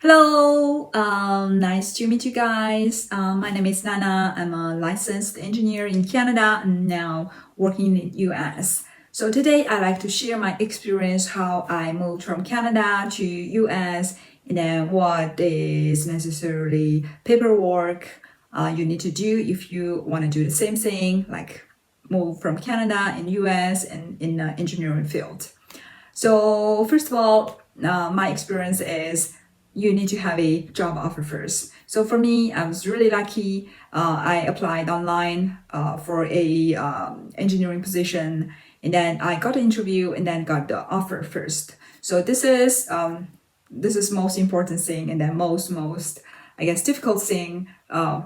Hello, nice to meet you guys. My name is Nana. I'm a licensed engineer in Canada and now working in US. So today I like to share my experience how I moved from Canada to US and then what is necessarily paperwork you need to do if you want to do the same thing, like move from Canada in US and in the engineering field. So first of all, my experience is you need to have a job offer first. So for me, I was really lucky. I applied online for a engineering position, and then I got an interview, and then got the offer first. So this is most important thing, and then most I guess difficult thing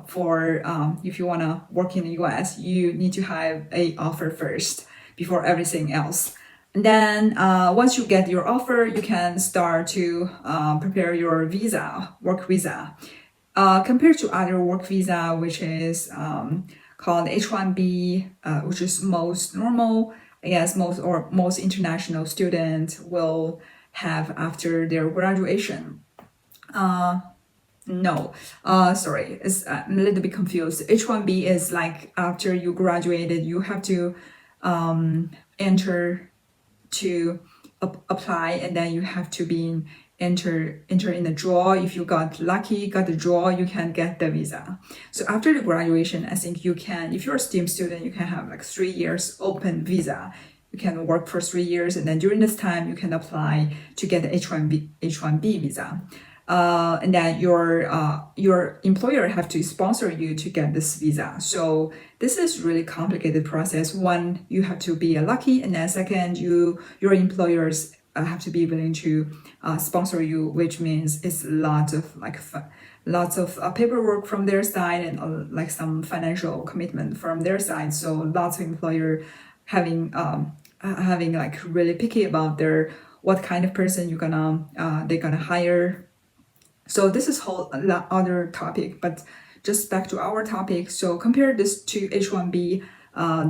for if you wanna work in the U.S. You need to have a offer first before everything else. And then once you get your offer, you can start to prepare your visa, work visa. Compared to other work visa, which is called H-1B, which is most normal, I guess most international students will have after their graduation. No, sorry, I'm a little bit confused. H-1B is like after you graduated, you have to enter to apply, and then you have to be enter in the draw. If you got lucky, got the draw, you can get the visa. So after the graduation, I think you can, if you're a STEAM student, you can have like 3 years open visa. You can work for 3 years, and then during this time, you can apply to get the H1B visa. And then your employer have to sponsor you to get this visa. So this is really complicated process. One, you have to be lucky, and then second, your employers have to be willing to sponsor you, which means it's lots of paperwork from their side and like some financial commitment from their side. So lots of employer having like really picky about their what kind of person they're gonna hire. So this is whole other topic, but just back to our topic. So compare this to H-1B,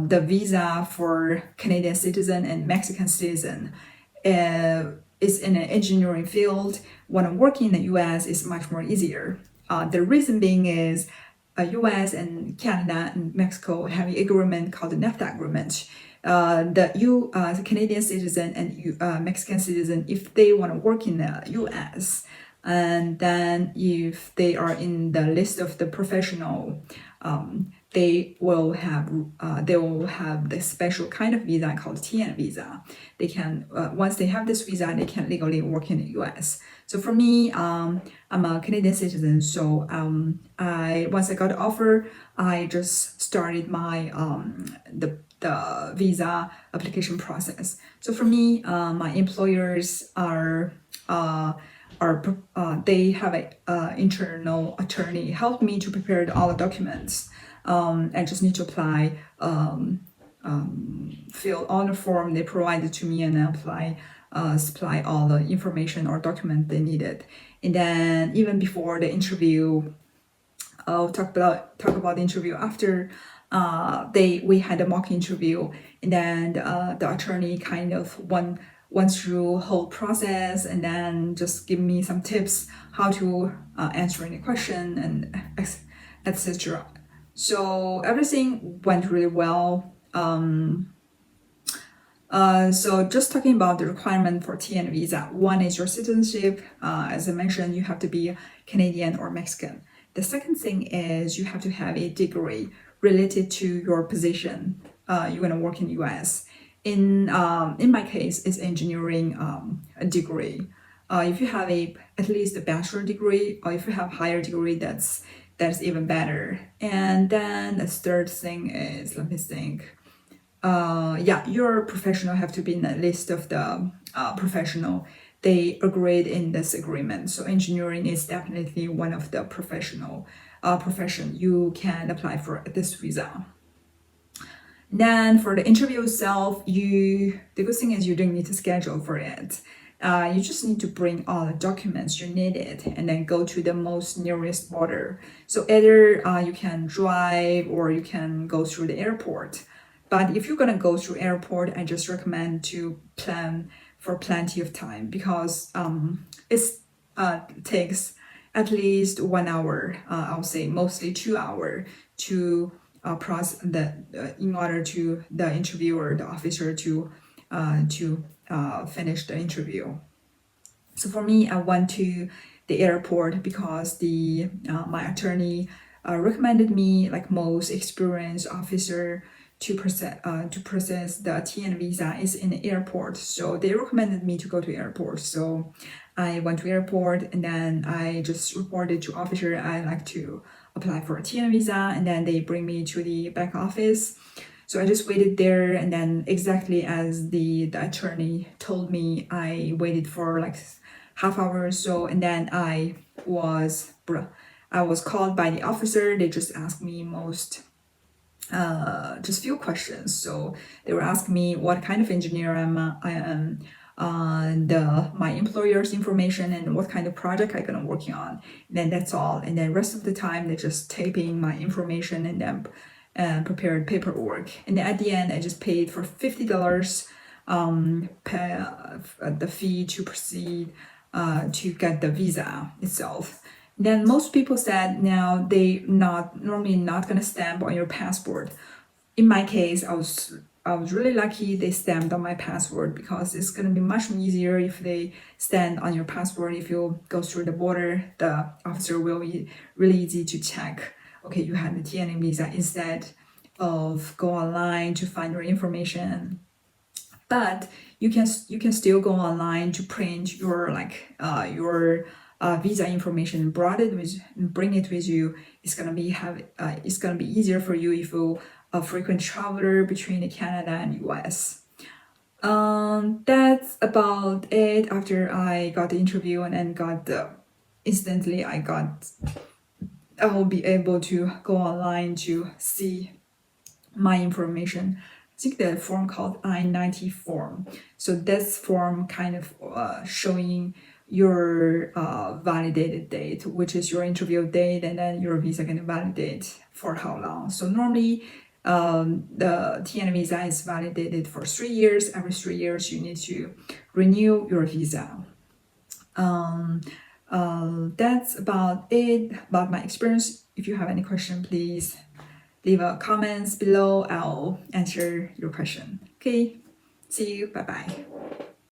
the visa for Canadian citizen and Mexican citizen is in an engineering field. When I'm working in the US, is much more easier. The reason being is US and Canada and Mexico have an agreement called the NAFTA agreement. The Canadian citizen and Mexican citizen, if they want to work in the US, and then if they are in the list of the professional, they will have the special kind of visa called TN visa. They can once they have this visa, they can legally work in the U.S. So for me, I'm a Canadian citizen. So once I got the offer, I just started my the visa application process. So for me, my employers they have an internal attorney help me to prepare all the documents. I just need to apply, fill all the form they provided to me, and supply all the information or document they needed. And then even before the interview, I'll talk about the interview after. We had a mock interview, and then the attorney kind of went through whole process and then just give me some tips how to answer any question and etc. So everything went really well. So just talking about the requirement for TN visa, one is your citizenship. As I mentioned, you have to be Canadian or Mexican. The second thing is you have to have a degree related to your position you're gonna work in the US. In my case, it's engineering a degree. If you have at least a bachelor degree, or if you have higher degree, that's even better. And then the third thing is, let me think. Your professional have to be in the list of the professional they agreed in this agreement. So engineering is definitely one of the profession you can apply for this visa. Then for the interview itself, the good thing is you don't need to schedule for it. You just need to bring all the documents you needed and then go to the most nearest border. So either you can drive or you can go through the airport. But if you're gonna go through airport, I just recommend to plan for plenty of time because it's takes at least 1 hour. I would say mostly 2 hours to process in order to the interviewer, the officer to finish the interview. So for me, I went to the airport because the my attorney recommended me like most experienced officer to process the TN visa is in the airport. So they recommended me to go to airport. So I went to airport and then I just reported to officer I like to apply for a TN visa, and then they bring me to the back office. So I just waited there, and then exactly as the attorney told me, I waited for like half hour or so, and then I was called by the officer. They just asked me just few questions. So they were asking me what kind of engineer I am, my employer's information, and what kind of project I'm gonna working on. And then that's all. And then rest of the time they just typing my information and then prepared paperwork. And then at the end I just paid for $50 the fee to proceed to get the visa itself. Then most people said now they normally not gonna stamp on your passport. In my case, I was really lucky they stamped on my passport, because it's gonna be much easier if they stamp on your passport. If you go through the border, the officer will be really easy to check. Okay, you have the TN visa, instead of go online to find your information. But you can still go online to print your visa information, bring it with you. It's gonna be easier for you if you're a frequent traveler between Canada and US. That's about it. After I got the interview and then instantly I will be able to go online to see my information. I think the form called I-90 form. So this form kind of showing your validated date, which is your interview date, and then your visa gonna validate for how long. So normally the TN visa is validated for 3 years. Every 3 years you need to renew your visa. That's about it about my experience. If you have any question, please leave a comments below. I'll answer your question. Okay, see you. Bye bye.